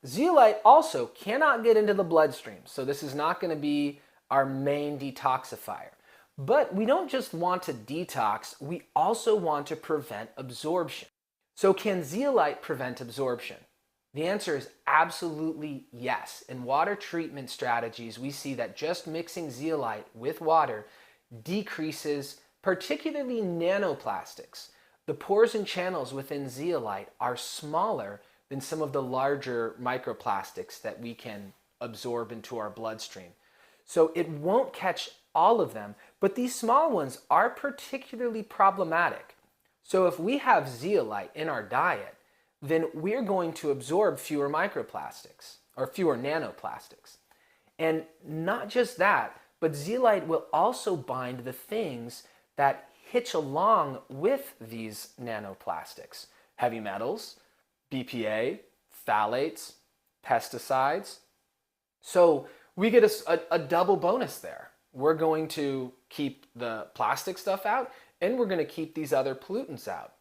Zeolite also cannot get into the bloodstream, so this is not going to be our main detoxifier. But we don't just want to detox, we also want to prevent absorption. So can zeolite prevent absorption? The answer is absolutely yes. In water treatment strategies, we see that just mixing zeolite with water decreases particularly nanoplastics. The pores and channels within zeolite are smaller than some of the larger microplastics that we can absorb into our bloodstream. So it won't catch all of them, but these small ones are particularly problematic. So if we have zeolite in our diet, then we're going to absorb fewer microplastics or fewer nanoplastics. And not just that, but zeolite will also bind the things that hitch along with these nanoplastics. Heavy metals, BPA, phthalates, pesticides. So we get a double bonus there. We're going to keep the plastic stuff out and we're going to keep these other pollutants out.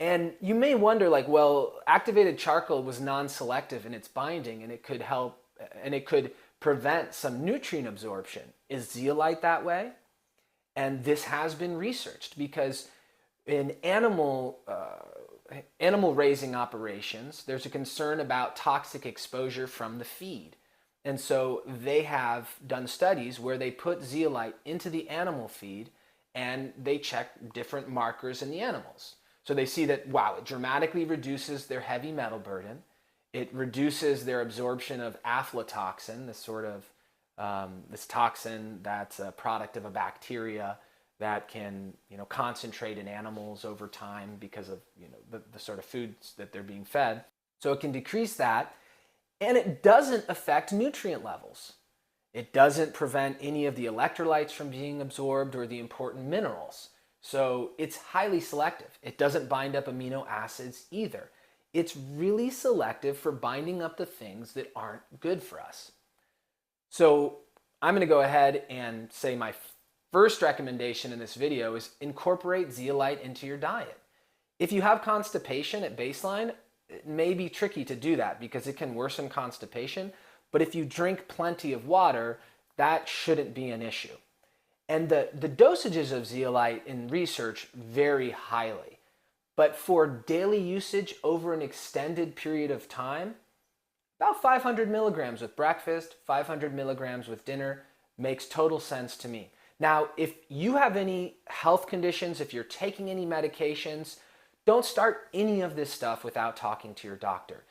And you may wonder, like, well, activated charcoal was non-selective in its binding and it could help and it could prevent some nutrient absorption. Is zeolite that way? And this has been researched because in animal raising operations, there's a concern about toxic exposure from the feed. And so they have done studies where they put zeolite into the animal feed and they check different markers in the animals. So they see that, wow, it dramatically reduces their heavy metal burden. It reduces their absorption of aflatoxin, this sort of this toxin that's a product of a bacteria that can, concentrate in animals over time because of, the sort of foods that they're being fed. So it can decrease that, and it doesn't affect nutrient levels. It doesn't prevent any of the electrolytes from being absorbed or the important minerals. So it's highly selective. It doesn't bind up amino acids either. It's really selective for binding up the things that aren't good for us. So I'm going to go ahead and say my first recommendation in this video is incorporate zeolite into your diet. If you have constipation at baseline, it may be tricky to do that because it can worsen constipation. But if you drink plenty of water, that shouldn't be an issue. And the dosages of zeolite in research vary highly. But for daily usage over an extended period of time, about 500 milligrams with breakfast, 500 milligrams with dinner makes total sense to me. Now, if you have any health conditions, if you're taking any medications, don't start any of this stuff without talking to your doctor.